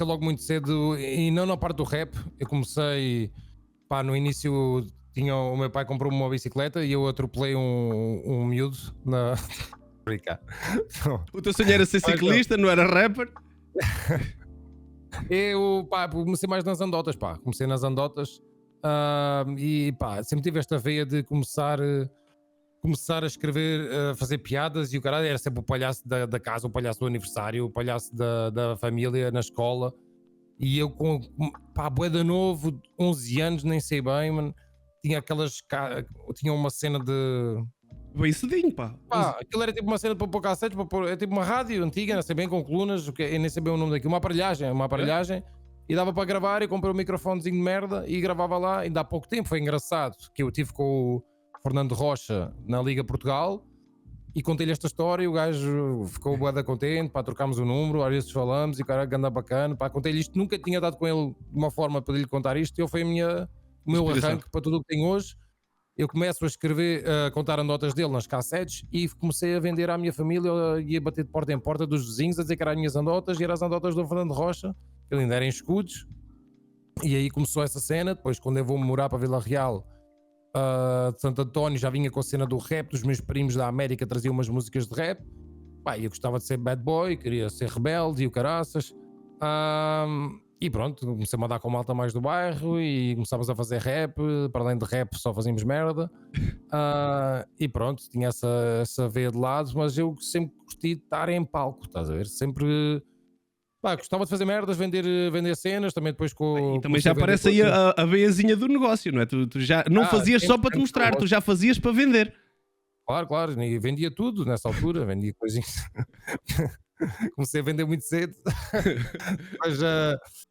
logo muito cedo, e não na parte do rap. Eu comecei, pá, no início o meu pai comprou-me uma bicicleta e eu atropelei um miúdo na. Brincar. O teu sonho era ser ciclista, não era rapper? Eu, pá, comecei mais nas andotas, pá. Comecei nas andotas, e pá, sempre tive esta veia de começar a escrever, a fazer piadas, e o caralho era sempre o palhaço da casa, o palhaço do aniversário, o palhaço da família na escola. E eu pá, bué de novo, 11 anos, nem sei bem, mano. Tinha tinha uma cena de. Bem cedinho, pá. Pá, aquilo era tipo uma cena para pôr cassetes, para pôr, é tipo uma rádio antiga, não sei bem, com colunas, eu nem sei bem o nome daquilo, uma aparelhagem, e dava para gravar. E comprei um microfonezinho de merda e gravava lá. Ainda há pouco tempo foi engraçado que eu tive com o Fernando Rocha na Liga Portugal e contei-lhe esta história, e o gajo ficou bué da contente, pá, trocámos o número, às vezes falamos, e o cara anda bacana, pá, contei-lhe isto, nunca tinha dado com ele de uma forma para lhe contar isto, e ele foi o meu Inspiração. arranque para tudo o que tenho hoje. Eu começo a escrever, a contar anedotas dele nas cassetes, e comecei a vender à minha família, ia bater de porta em porta dos vizinhos a dizer que eram as minhas anedotas, e eram as anedotas do Fernando Rocha, que ele ainda era em escudos. E aí começou essa cena. Depois, quando eu vou morar para Vila Real, de Santo António, já vinha com a cena do rap, dos meus primos da América traziam umas músicas de rap. Pá, eu gostava de ser bad boy, queria ser rebelde e o caraças. E pronto, comecei a andar com malta mais do bairro e começámos a fazer rap. Para além de rap, só fazíamos merda. E pronto, tinha essa veia de lado, mas eu sempre gostei de estar em palco, estás a ver? Sempre. Pá, gostava de fazer merdas, vender cenas, também depois E também já aparece aí a veiazinha do negócio, não é? Tu já não fazias só para te mostrar, tu já fazias para vender. Claro, e vendia tudo nessa altura, vendia coisinhas. Comecei a vender muito cedo, mas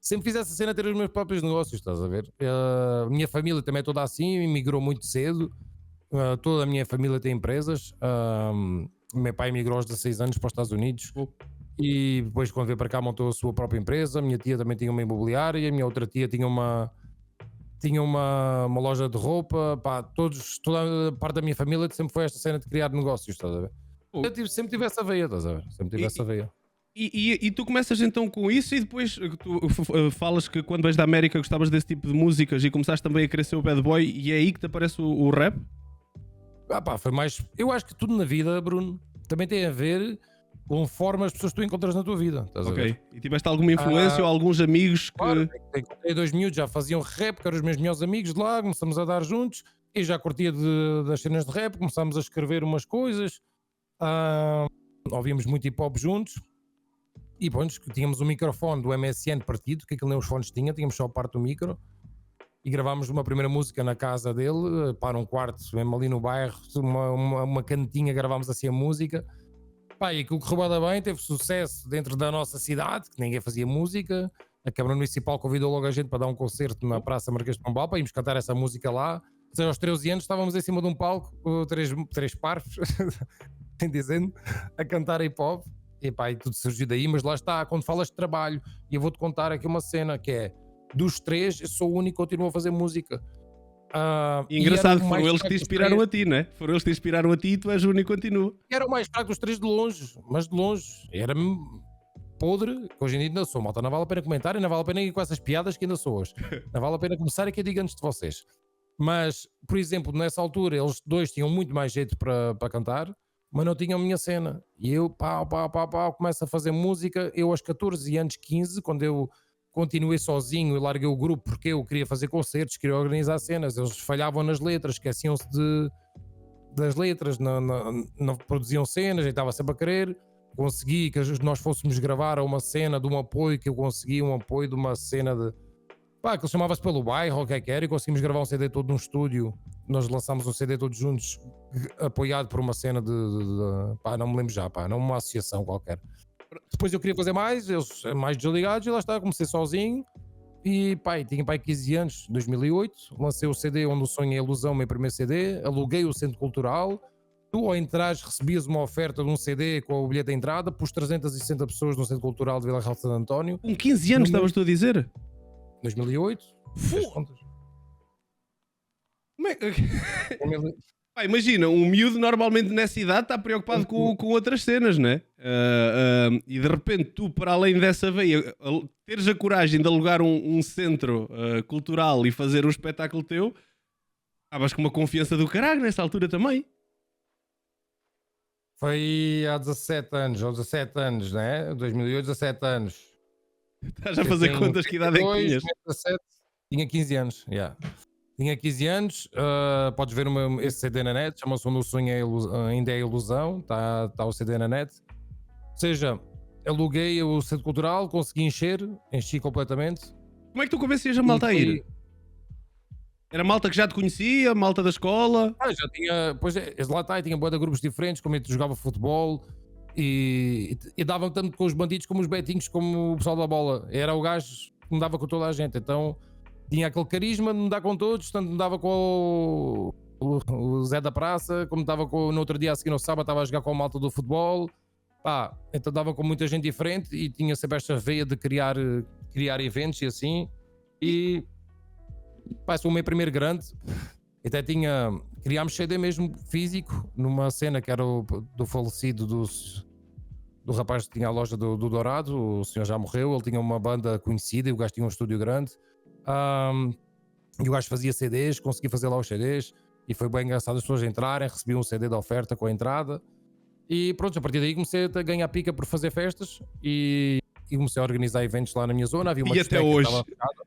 sempre fiz essa cena de ter os meus próprios negócios, estás a ver? A minha família também é toda assim, emigrou muito cedo, toda a minha família tem empresas. O meu pai emigrou aos 16 anos para os Estados Unidos. E depois, quando veio para cá, montou a sua própria empresa. A minha tia também tinha uma imobiliária, a minha outra tia tinha uma loja de roupa. Pá, toda a parte da minha família sempre foi esta cena de criar negócios, estás a ver? Eu sempre tive essa veia, estás a ver? Sempre tive essa veia. E tu começas então com isso, e depois tu falas que quando vais da América gostavas desse tipo de músicas e começaste também a querer ser o bad boy, e é aí que te aparece o rap? Pá, foi mais. Eu acho que tudo na vida, Bruno, também tem a ver conforme as pessoas que tu encontras na tua vida, estás a ver? E tiveste alguma influência ou alguns amigos que... Claro, em 2000 já faziam rap, que eram os meus melhores amigos de lá, começamos a dar juntos, e já curtia das cenas de rap, começámos a escrever umas coisas, ouvíamos muito hip hop juntos, e pronto, tínhamos um microfone do MSN partido, que aquilo nem os fones tínhamos só a parte do micro, e gravámos uma primeira música na casa dele, para um quarto, mesmo ali no bairro, uma cantinha, gravámos assim a música. Pá, e aquilo correu bem, teve sucesso dentro da nossa cidade, que ninguém fazia música. A Câmara Municipal convidou logo a gente para dar um concerto na Praça Marquês de Pombal, para irmos cantar essa música lá. Ou seja, aos 13 anos estávamos em cima de um palco, três parvos, tem dizendo, a cantar hip hop. E pá, e tudo surgiu daí, mas lá está, quando falas de trabalho, e eu vou-te contar aqui uma cena que é, dos três, eu sou o único que continua a fazer música. E engraçado, foram eles que te inspiraram a ti, não é? Foram eles que te inspiraram a ti e tu és o único que continua. Era o mais fraco dos três de longe, mas de longe. Era-me podre, que hoje em dia ainda sou, malta. Não vale a pena comentar e não vale a pena ir com essas piadas que ainda sou hoje. Não vale a pena começar, é que eu digo antes de vocês. Mas, por exemplo, nessa altura, eles dois tinham muito mais jeito para cantar, mas não tinham a minha cena. E eu, pau, começo a fazer música. Eu aos 14 anos, 15, quando eu continuei sozinho e larguei o grupo porque eu queria fazer concertos, queria organizar cenas, eles falhavam nas letras, esqueciam-se das letras, não produziam cenas, eu estava sempre a querer. Consegui que nós fôssemos gravar uma cena de um apoio, que eu consegui um apoio de uma cena de pá, que ele chamava-se Pelo Bairro, ou o que é que era, e conseguimos gravar um CD todo num estúdio. Nós lançámos um CD todos juntos, apoiado por uma cena pá, não me lembro já, pá, não uma associação qualquer. Depois eu queria fazer mais, eles mais desligados, e lá está, comecei sozinho. E pá, tinha pá, 15 anos, 2008, lancei o CD Onde o Sonho é a Ilusão, meu primeiro CD, aluguei o Centro Cultural. Tu, ao entrares, recebias uma oferta de um CD com o bilhete de entrada, pus 360 pessoas no Centro Cultural de Vila Real de Santo António. Com 15 anos, estavas tu a dizer? 2008. Pá, imagina, um miúdo normalmente nessa idade está preocupado com outras cenas, né? E de repente tu, para além dessa veia, teres a coragem de alugar um centro cultural e fazer um espetáculo teu, estavas com uma confiança do caralho nessa altura também. Foi há 17 anos, ou 17 anos, né? 2008, 17 anos. Estás a fazer Tem contas, que idade é que 32, tinhas? 17, tinha 15 anos, yeah. Tinha 15 anos, podes ver esse CD na net, chama-se O Sonho Ainda é Ilusão, está o CD na net. Ou seja, aluguei o centro cultural, consegui enchi completamente. Como é que tu convencias a E malta a ir? foi, Era malta que já te conhecia, malta da escola? já tinha, pois é, lá está, tinha boa de grupos diferentes, como eu jogava futebol e dava tanto com os bandidos como os betinhos, como o pessoal da bola. Era o gajo que me dava com toda a gente, então tinha aquele carisma de me dar com todos, tanto me dava com o Zé da Praça, como estava no outro dia a seguir no sábado, estava a jogar com a malta do futebol. Pá, então dava com muita gente diferente e tinha sempre esta veia de criar eventos e assim. E pá, sou o meu primeiro grande. Até criámos CD mesmo físico numa cena que era do falecido do rapaz que tinha a loja do Dourado. O senhor já morreu, ele tinha uma banda conhecida e o gajo tinha um estúdio grande. E o gajo fazia CDs, consegui fazer lá os CDs e foi bem engraçado as pessoas entrarem, recebi um CD de oferta com a entrada e pronto, a partir daí comecei a ganhar pica por fazer festas e comecei a organizar eventos lá na minha zona. Havia uma E até discoteca que hoje. estava fechada,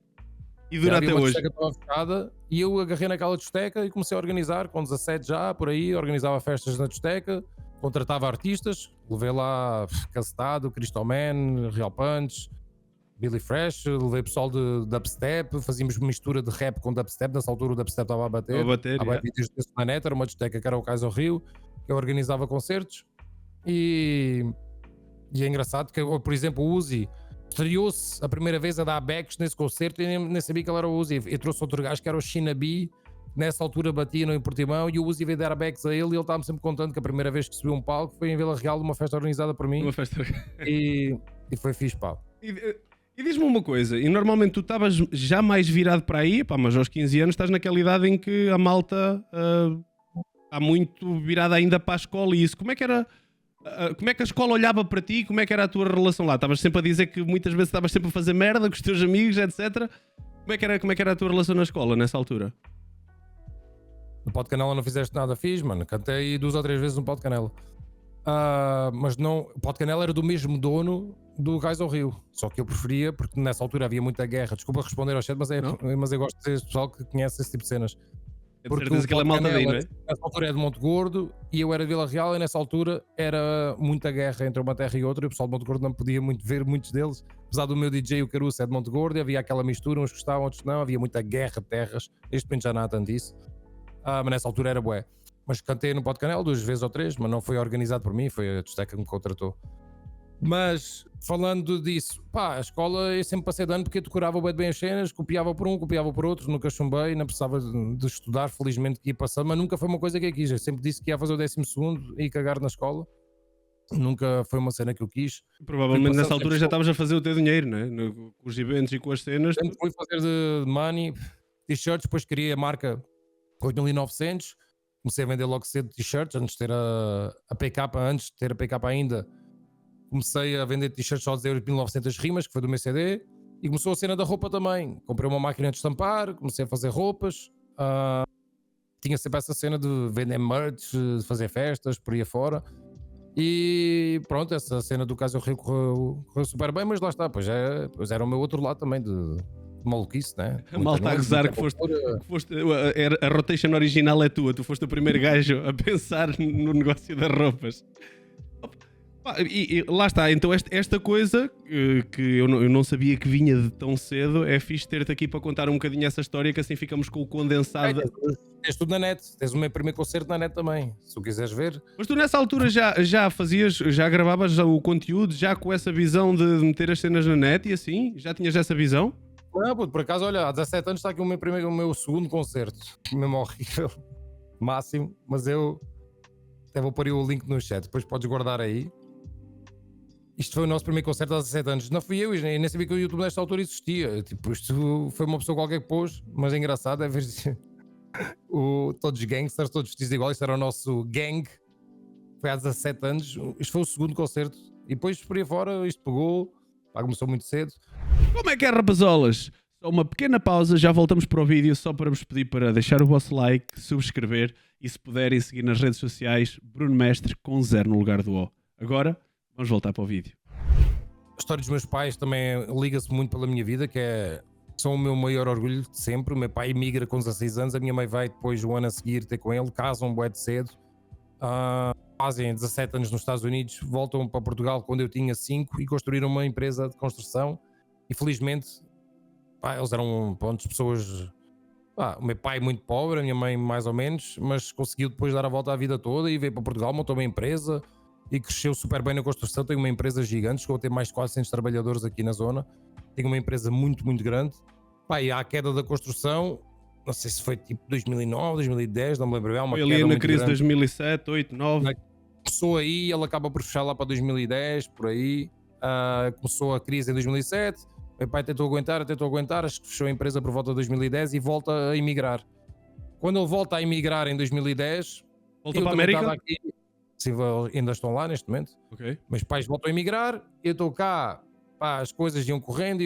E dura havia até uma hoje. discoteca que estava fechada e eu agarrei naquela discoteca e comecei a organizar com 17 já, por aí, organizava festas na discoteca, contratava artistas, levei lá Castado, Crystal Man, Real Punch, Billy Fresh, levei pessoal de dubstep, fazíamos mistura de rap com dubstep, nessa altura o dubstep estava a bater. A bater, Há bem yeah. vídeos desse na net, era uma discoteca que era o Cais ao Rio, que eu organizava concertos e é engraçado que, por exemplo, o Uzi estreou-se a primeira vez a dar backs nesse concerto e nem sabia que ele era o Uzi. Eu trouxe outro gajo que era o Shinabi, nessa altura batia no Portimão e o Uzi veio dar backs a ele e ele estava-me sempre contando que a primeira vez que subiu um palco foi em Vila Real, numa festa organizada por mim Uma festa. e foi fixe, pá. E diz-me uma coisa, e normalmente tu estavas já mais virado para aí, pá, mas aos 15 anos estás naquela idade em que a malta está muito virada ainda para a escola e isso. Como é que era? Como é que a escola olhava para ti? Como é que era a tua relação lá? Estavas sempre a dizer que muitas vezes estavas sempre a fazer merda com os teus amigos, etc. Como é que era a tua relação na escola nessa altura? No Pó de Canela não fizeste nada, fiz, mano. Cantei 2 ou 3 vezes no Pó de Canela. Mas não, o Pó de Canela era do mesmo dono do Gás ao Rio. Só que eu preferia, porque nessa altura havia muita guerra. Desculpa responder ao chat, mas eu gosto de ser pessoal que conhece esse tipo de cenas. É de Porque certeza o que ele é Pó de malta daí, não Canela, é? nessa altura é de Monte Gordo e eu era de Vila Real e nessa altura era muita guerra entre uma terra e outra e o pessoal de Monte Gordo não podia muito ver muitos deles. Apesar do meu DJ, o Caruso, é de Monte Gordo e havia aquela mistura, uns gostavam, outros não. Havia muita guerra de terras. Neste momento já não há tanto isso. Mas nessa altura era bué. Mas cantei no Pó de Canela 2 vezes ou 3, mas não foi organizado por mim, foi a discoteca que me contratou. Mas falando disso, pá, a escola eu sempre passei de ano porque eu decorava bué de bem as cenas, copiava por um, copiava por outro, nunca chumbei, não precisava de estudar, felizmente que ia passando, mas nunca foi uma coisa que eu quis. Eu sempre disse que ia fazer o 12º e cagar na escola. Nunca foi uma cena que eu quis. Provavelmente Fui nessa passando altura sempre já estavas a fazer o teu dinheiro, não é? Com os eventos e com as cenas. Sempre fui fazer de money, t-shirts, depois queria a marca 8900. Comecei a vender logo cedo t-shirts antes de ter a PK, antes de ter a PK ainda. Comecei a vender t-shirts só de 1900 rimas, que foi do meu CD, e começou a cena da roupa também. Comprei uma máquina de estampar, comecei a fazer roupas. Tinha sempre essa cena de vender merch, de fazer festas, por aí afora. E pronto, essa cena do Caso Rio correu super bem, mas lá está, pois era o meu outro lado também de maluquice, né? A malta a gozar que foste a rotation original é tua, tu foste o primeiro gajo a pensar no negócio das roupas. E lá está, então esta coisa que eu não sabia que vinha de tão cedo, é fixe ter-te aqui para contar um bocadinho essa história, que assim ficamos com o condensado. Tens tudo na net, tens o meu primeiro concerto na net também, se tu quiseres ver. Mas tu nessa altura já fazias, já gravavas o conteúdo, já com essa visão de meter as cenas na net e assim? Já tinhas essa visão? Não, puto, por acaso, olha, há 17 anos está aqui o meu segundo concerto, mesmo horrível, máximo, mas eu até vou pôr aí o link no chat, depois podes guardar aí. Isto foi o nosso primeiro concerto há 17 anos. Não fui eu, e nem sabia que o YouTube nesta altura existia. Tipo, isto foi uma pessoa qualquer que pôs, mas é engraçado é ver Todos gangsters, todos vestidos igual. Isso era o nosso gang. Foi há 17 anos. Isto foi o segundo concerto. E depois por aí fora isto pegou. Pá, começou muito cedo. Como é que é, rapazolas? Só uma pequena pausa, já voltamos para o vídeo, só para vos pedir para deixar o vosso like, subscrever e, se puderem, seguir nas redes sociais Bruno Mestre com 0 no lugar do O. Agora, vamos voltar para o vídeo. A história dos meus pais também liga-se muito pela minha vida, que são o meu maior orgulho de sempre. O meu pai emigra com 16 anos, a minha mãe vai depois, um ano a seguir, ter com ele, casam bué de cedo. Fazem 17 anos nos Estados Unidos, voltam para Portugal quando eu tinha 5 e construíram uma empresa de construção. E felizmente, pá, eles eram pessoas. O meu pai muito pobre, a minha mãe mais ou menos, mas conseguiu depois dar a volta à vida toda e veio para Portugal, montou uma empresa e cresceu super bem na construção. Tem uma empresa gigante, chegou a ter mais de 400 trabalhadores aqui na zona. Tem uma empresa muito, muito grande. Pá, e à queda da construção, não sei se foi tipo 2009, 2010, não me lembro bem. Foi ali na crise de 2007, 2008, 2009. Começou aí, ele acaba por fechar lá para 2010, por aí. Começou a crise em 2007. Meu pai tentou aguentar, acho que fechou a empresa por volta de 2010 e volta a emigrar. Quando ele volta a emigrar em 2010, volta para a América? Aqui, sim, ainda estão lá neste momento. Okay. Meus pais voltam a emigrar, eu estou cá, pá, as coisas iam correndo,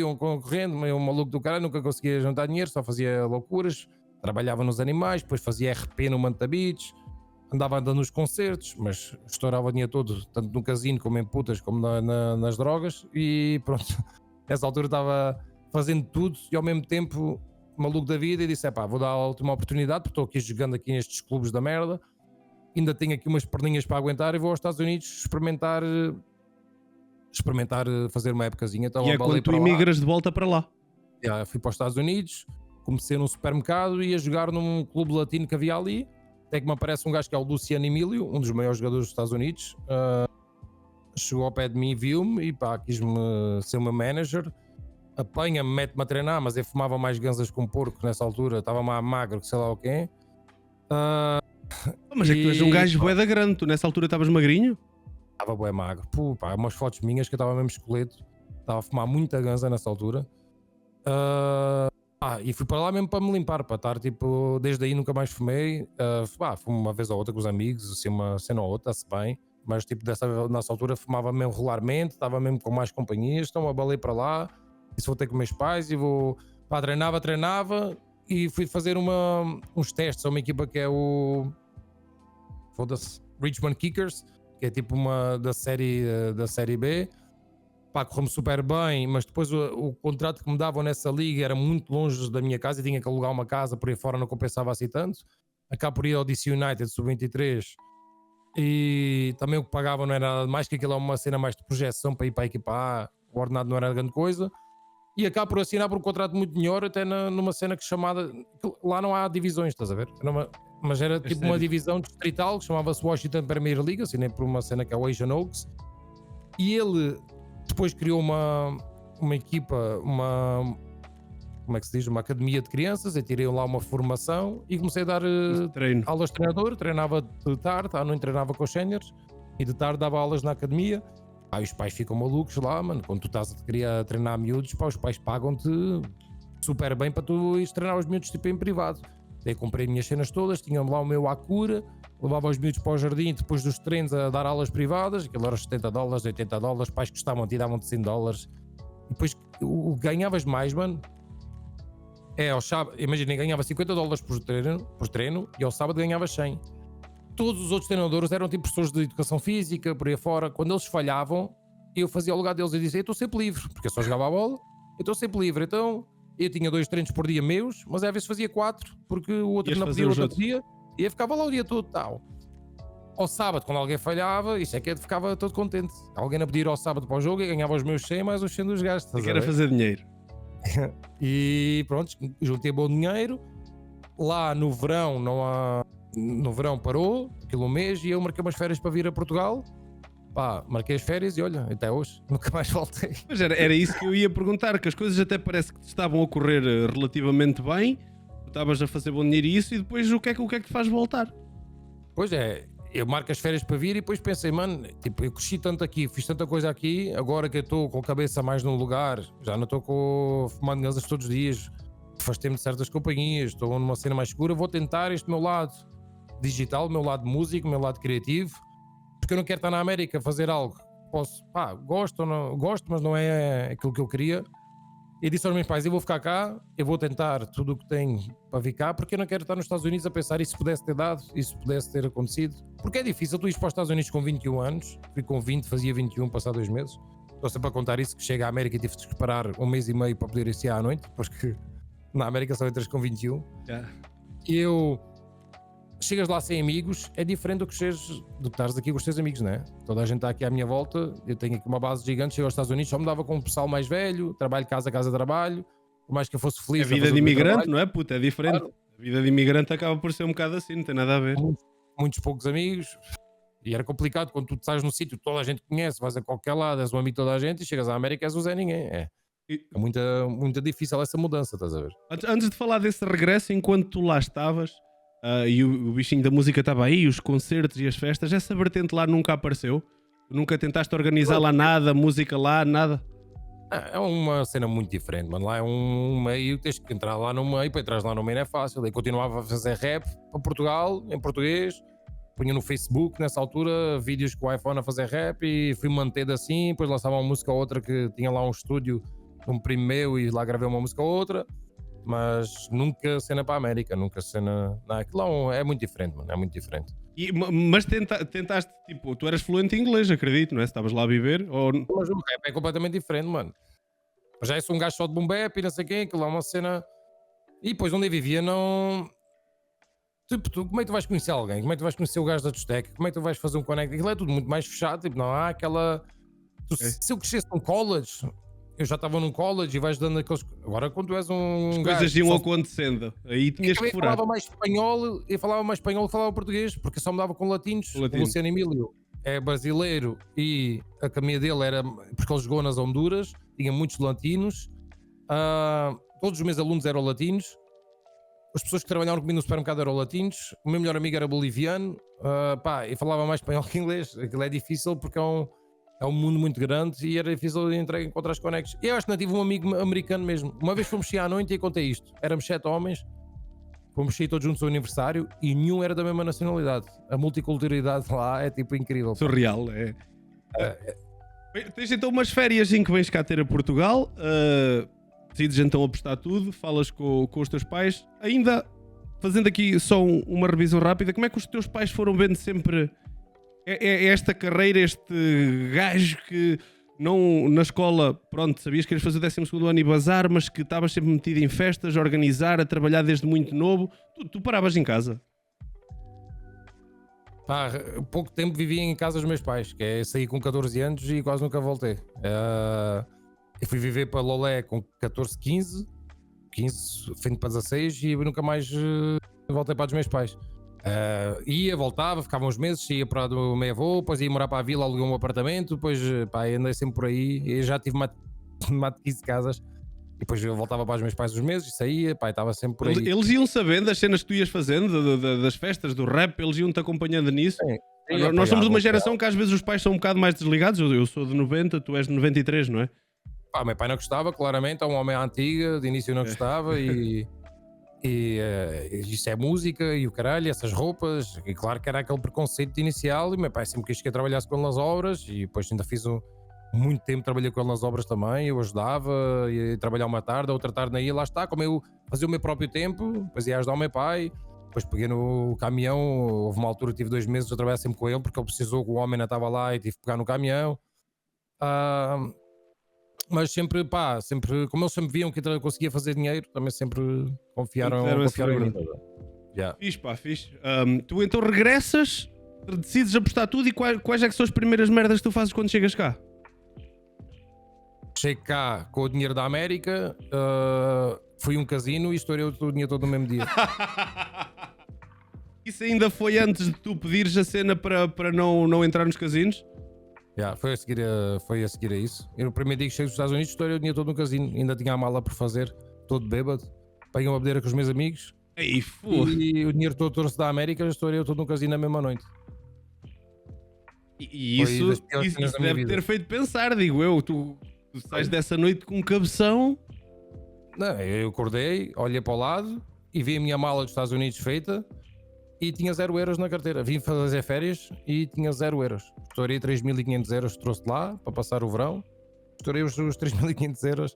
meio maluco do cara, nunca conseguia juntar dinheiro, só fazia loucuras, trabalhava nos animais, depois fazia RP no Manta Beach, andava andando nos concertos, mas estourava o dinheiro todo, tanto no casino como em putas, como nas drogas, e pronto. Nessa altura estava fazendo tudo e ao mesmo tempo maluco da vida e disse, vou dar a última oportunidade porque estou aqui jogando aqui nestes clubes da merda, ainda tenho aqui umas perninhas para aguentar e vou aos Estados Unidos experimentar fazer uma épocazinha. Então, e é quando tu emigras de volta para lá? Fui para os Estados Unidos, comecei num supermercado e a jogar num clube latino que havia ali, até que me aparece um gajo que é o Luciano Emílio, um dos maiores jogadores dos Estados Unidos. Chegou ao pé de mim, viu-me e quis-me ser o meu manager, apanha-me, mete-me a treinar, mas eu fumava mais ganzas com porco nessa altura, estava mais magro que sei lá o quê. Mas é que tu és um gajo bué da grande, tu nessa altura estavas magrinho? Estava bué magro, umas fotos minhas que eu estava mesmo esqueleto, estava a fumar muita ganza nessa altura. E fui para lá mesmo para me limpar, para estar tipo, desde aí nunca mais fumei. Fumo uma vez ou outra com os amigos, assim, uma cena ou outra, se bem. Mas tipo, nessa altura fumava mesmo regularmente, estava mesmo com mais companhias, então abalei para lá, e vou ter com meus pais e vou, treinava e fui fazer uns testes a uma equipa que é o Richmond Kickers, que é tipo uma da série B. Correu-me super bem, mas depois o contrato que me davam nessa liga era muito longe da minha casa e tinha que alugar uma casa, por aí fora não compensava assim tanto. Acabo por ir ao DC United Sub-23 e também o que pagavam não era nada mais, que aquilo é uma cena mais de projeção para ir para a equipa A, o ordenado não era grande coisa, e acabo por assinar por um contrato muito melhor, até numa cena que chamada, lá não há divisões, estás a ver? Mas era tipo uma divisão distrital que chamava-se Washington Premier League, assinei por uma cena que é o Asian Oaks, e ele depois criou uma equipa, como é que se diz? Uma academia de crianças. Eu tirei lá uma formação e comecei a dar aulas de treinador. Treinava de tarde, à noite treinava com os séniores e de tarde dava aulas na academia. Os pais ficam malucos lá, mano. Quando tu estás a treinar miúdos, os pais pagam-te super bem para tu ires treinar os miúdos tipo em privado. Daí comprei minhas cenas todas, tinha lá o meu Acura, levava os miúdos para o jardim depois dos treinos a dar aulas privadas, aquilo era $70, $80, pais gostavam-te e davam-te $100. E depois ganhavas mais, mano. Ao sábado, imagina, ganhava $50 por treino e ao sábado ganhava 100. Todos os outros treinadores eram tipo professores de educação física, por aí fora. Quando eles falhavam, eu fazia o lugar deles e dizia, eu estou sempre livre, porque eu só jogava a bola, eu estou sempre livre. Então eu tinha 2 treinos por dia meus, mas às vezes fazia 4, porque o outro não podia, o outro podia, e eu ficava lá o dia todo tal. Ao sábado, quando alguém falhava, isso é que eu ficava todo contente. Alguém a pedir ao sábado para o jogo e ganhava os meus 100 mais os 100 dos gastos. Eu quero fazer dinheiro. E pronto, juntei bom dinheiro. Lá no verão no verão parou aquilo um mês e eu marquei umas férias para vir a Portugal. Marquei as férias e olha, até hoje nunca mais voltei. Mas era isso que eu ia perguntar, que as coisas até parece que te estavam a correr relativamente bem, tu estavas a fazer bom dinheiro e isso, e depois o que é que te faz voltar? Pois é, eu marco as férias para vir e depois pensei, mano, tipo, eu cresci tanto aqui, fiz tanta coisa aqui, agora que eu estou com a cabeça mais num lugar, já não estou fumando ganzas todos os dias, afastei-me de certas companhias, estou numa cena mais segura, vou tentar este meu lado digital, o meu lado músico, o meu lado criativo, porque eu não quero estar na América a fazer algo. Posso, pá, gosto, ou não, gosto, mas não é aquilo que eu queria. E disse aos meus pais: eu vou ficar cá, eu vou tentar tudo o que tenho para vir cá, porque eu não quero estar nos Estados Unidos a pensar isso pudesse ter dado, isso pudesse ter acontecido. Porque é difícil tu ires para os Estados Unidos com 21 anos, fui com 20, fazia 21, passar 2 meses. Estou sempre a contar isso, que chega à América e tive de esperar 1 mês e meio para poder ir à noite, porque na América só entras com 21. Já. E eu chegas lá sem amigos, é diferente do que estares aqui com os teus amigos, não é? Toda a gente está aqui à minha volta, eu tenho aqui uma base gigante, chego aos Estados Unidos, só me dava com um pessoal mais velho, trabalho casa, casa, trabalho, por mais que eu fosse É feliz. a vida fazer de o meu imigrante, trabalho, não é, puta? É diferente. Claro. A vida de imigrante acaba por ser um bocado assim, não tem nada a ver. muitos poucos amigos, e era complicado quando tu estás no sítio, toda a gente conhece, vais a qualquer lado, és um amigo de toda a gente, e chegas à América és o Zé Ninguém. É E- muito difícil essa mudança, estás a ver? Antes de falar desse regresso, enquanto tu lá estavas e o bichinho da música estava aí, os concertos e as festas, essa vertente lá nunca apareceu? Nunca tentaste organizar lá nada, música lá, nada? É uma cena muito diferente, mano. Lá é um meio, tens que entrar lá no meio, para entrar lá no meio não é fácil. Eu continuava a fazer rap para Portugal, em português, punha no Facebook nessa altura vídeos com o iPhone a fazer rap e fui mantendo assim. Depois lançava uma música ou outra que tinha lá um estúdio, um primo meu, e lá gravei uma música ou outra, mas nunca cena para a América, nunca cena. Não, aquilo lá é muito diferente, mano. É muito diferente. Mas tentaste, tipo, tu eras fluente em inglês, acredito, não é? Se estavas lá a viver? Ou... Mas o rap é completamente diferente, mano. Já sou um gajo só de boom bap e não sei quem, aquilo lá é uma cena. E depois onde eu vivia não. Tipo, como é que tu vais conhecer alguém? Como é que tu vais conhecer o gajo da discoteca? Como é que tu vais fazer um connect? Aquilo é tudo muito mais fechado, tipo, não há aquela. Se eu crescesse num college, eu já estava num college e vais dando aqueles. Agora quando tu és um As gajo. coisas iam só- acontecendo. Aí tinhas que eu furar. falava mais espanhol, eu falava mais espanhol que falava português, porque eu só me dava com latinos. O Latino. Luciano Emílio é brasileiro e a caminha dele era porque ele jogou nas Honduras, tinha muitos latinos. Todos os meus alunos eram latinos. As pessoas que trabalhavam comigo no supermercado eram latinos. O meu melhor amigo era boliviano. Pá, eu falava mais espanhol que inglês. Aquilo é difícil porque é um mundo muito grande e era difícil encontrar as conexões. Eu acho que não tive um amigo americano mesmo. Uma vez fomos sair à noite e contei isto. Éramos 7 homens, fomos sair todos juntos ao aniversário e nenhum era da mesma nacionalidade. A multiculturalidade lá é tipo incrível. Surreal, é. Tens então umas férias em que vens cá ter a Portugal, decides então apostar tudo, falas com os teus pais, ainda fazendo aqui só uma revisão rápida, como é que os teus pais foram vendo sempre esta carreira, este gajo que não na escola, pronto, sabias que ias fazer o 12º ano e bazar, mas que estavas sempre metido em festas, a organizar, a trabalhar desde muito novo, tu paravas em casa? Pá, pouco tempo vivia em casa dos meus pais, que é sair com 14 anos e quase nunca voltei. Eu fui viver para Lolé com 14, 15, fim para 16 e nunca mais voltei para os meus pais. Ia, voltava, ficava uns meses, ia para o meu avô, depois ia morar para a vila, aluguei um apartamento, depois pá, andei sempre por aí. Eu já tive mais de 15 casas. E depois eu voltava para os meus pais uns meses e saía, pá, estava sempre por aí. Eles iam sabendo das cenas que tu ias fazendo, das festas, do rap, eles iam-te acompanhando nisso? Sim, Nós somos de uma apoiavam, geração que às vezes os pais são um bocado mais desligados. Eu sou de 90, tu és de 93, não é? Pá, meu pai não gostava, claramente, é um homem à antiga, de início não gostava e isso é música e o caralho, essas roupas, e claro que era aquele preconceito inicial e meu pai sempre quis que eu trabalhasse com ele nas obras e depois ainda fiz muito tempo, trabalhei com ele nas obras também, eu ajudava, ia trabalhar uma tarde, outra tarde não ia, lá está, como eu fazia o meu próprio tempo, depois ia ajudar o meu pai, depois peguei no caminhão, houve uma altura, tive 2 meses a trabalhar sempre com ele porque ele precisou que o homem ainda estava lá e tive que pegar no caminhão. Mas sempre, pá, sempre, como eles sempre viam que eu conseguia fazer dinheiro, também sempre confiaram em mim. Yeah. Fixe, pá, fixe. Tu então regressas, decides apostar tudo e quais é que são as primeiras merdas que tu fazes quando chegas cá? Cheguei cá com o dinheiro da América, fui a um casino e estourei o dinheiro todo no mesmo dia. Isso ainda foi antes de tu pedires a cena para não entrar nos casinos? Yeah, foi a seguir a isso. Eu no primeiro dia que cheguei dos Estados Unidos estourei o dinheiro todo no casino, ainda tinha a mala por fazer, todo bêbado, peguei uma bebedeira com os meus amigos. Ei, E o dinheiro todo trouxe da América, estourei eu todo no casino na mesma noite. E Foi das isso piores cenas da minha deve vida. ter feito pensar, digo eu. Tu sais dessa noite com um cabeção. Não, eu acordei, olhei para o lado e vi a minha mala dos Estados Unidos feita e tinha 0 € na carteira. Vim fazer férias e tinha 0 €. Estourei 3.500 €, trouxe de lá para passar o verão. Estourei os 3.500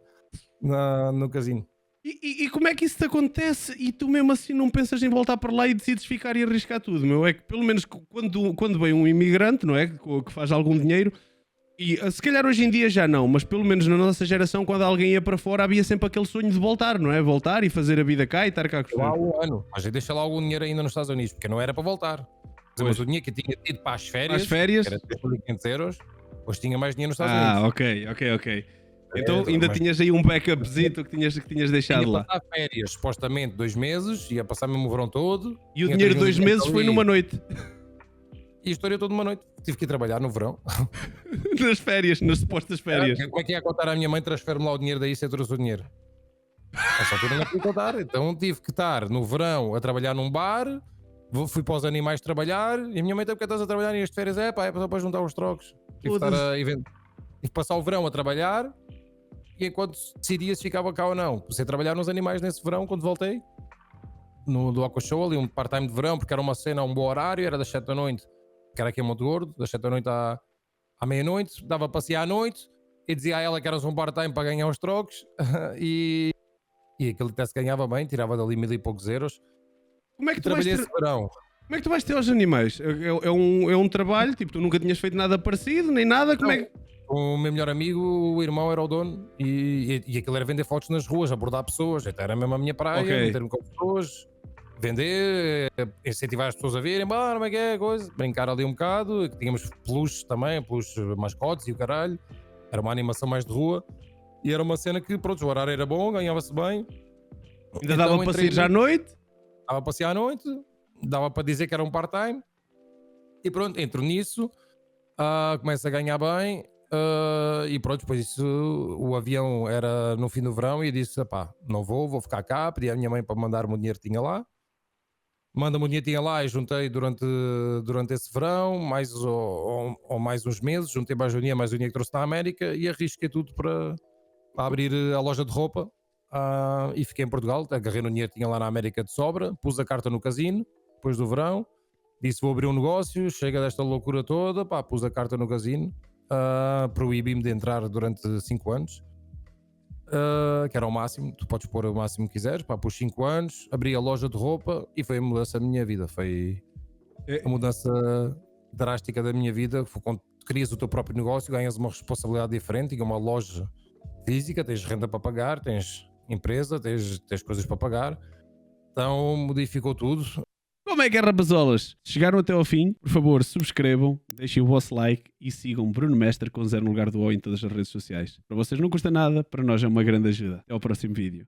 € no casino. E como é que isso te acontece e tu mesmo assim não pensas em voltar para lá e decides ficar e arriscar tudo, meu? É que pelo menos quando vem um imigrante, não é? Que faz algum dinheiro, e se calhar hoje em dia já não, mas pelo menos na nossa geração, quando alguém ia para fora, havia sempre aquele sonho de voltar, não é? Voltar e fazer a vida cá e estar cá com os Lá há seus. um ano. Mas eu deixei lá algum dinheiro ainda nos Estados Unidos, porque não era para voltar. Pois. Mas o dinheiro que eu tinha tido para as férias, Às férias? que era 3.500 €, hoje tinha mais dinheiro nos Estados Unidos. Ok. Então ainda mas- tinhas aí um backupzito que tinhas deixado Tinha lá. passar férias, supostamente 2 meses, ia passar mesmo o verão todo. E o tinha dinheiro de 2 meses 3.500 foi ali, numa noite. E estourei toda uma noite. Tive que ir trabalhar no verão. Nas férias, nas supostas férias. Como é que ia contar à minha mãe? Transfere-me lá o dinheiro daí se eu trouxe o dinheiro. Essa altura não podia contar, então tive que estar no verão a trabalhar num bar. Fui para os animais trabalhar e a minha mãe, porque estás a trabalhar neste férias? É pá, é só para juntar os trocos. Tive que estar tive que passar o verão a trabalhar e enquanto decidia se ficava cá ou não. Comecei a trabalhar nos animais nesse verão quando voltei. Do Aqua Show, ali um part-time de verão, porque era uma cena a um bom horário, era das 7 da noite, que era aqui em Monte Gordo, das 7 da noite à meia-noite, dava para passear à noite e dizia a ela que era um part-time para ganhar os trocos e aquilo até se ganhava bem, tirava dali 1.000 e poucos euros. Como é que E tu vais trabalhei ter, esse verão. como é que tu vais ter aos animais? É um trabalho, tipo, tu nunca tinhas feito nada parecido, nem nada, como é que... O meu melhor amigo, o irmão era o dono e aquilo era vender fotos nas ruas, abordar pessoas, então era mesmo a minha praia, Ok. meter-me com pessoas, vender, incentivar as pessoas a virem, como é que é, coisa, brincar ali um bocado, tínhamos peluches também, peluches mascotes e o caralho, era uma animação mais de rua e era uma cena que, pronto, o horário era bom, ganhava-se bem. Ainda dava para sair já à noite? Dava para passear à noite, dava para dizer que era um part-time e pronto, entro nisso, começo a ganhar bem e pronto, depois isso, o avião era no fim do verão e eu disse, pá, não vou ficar cá, pedi à minha mãe para mandar-me o dinheiro que tinha lá, manda-me o dinheiro que tinha lá e juntei durante esse verão, ou mais uns meses, juntei mais o dinheiro que trouxe da América e arrisquei tudo para abrir a loja de roupa. E fiquei em Portugal, agarrei no dinheiro que tinha lá na América de sobra, pus a carta no casino, depois do verão, disse vou abrir um negócio, chega desta loucura toda, pá, pus a carta no casino, proibi-me de entrar durante 5 anos, que era o máximo, tu podes pôr o máximo que quiseres, pá, pus 5 anos, abri a loja de roupa e foi a mudança da minha vida, foi a mudança drástica da minha vida, foi quando crias o teu próprio negócio, ganhas uma responsabilidade diferente, tinha uma loja física, tens renda para pagar, tens empresa, tens coisas para pagar, então modificou tudo. Como é que é, rapazolas? Se chegaram até ao fim, por favor, subscrevam, deixem o vosso like e sigam Bruno Mestre com 0 no lugar do O em todas as redes sociais. Para vocês não custa nada, para nós é uma grande ajuda. Até ao próximo vídeo.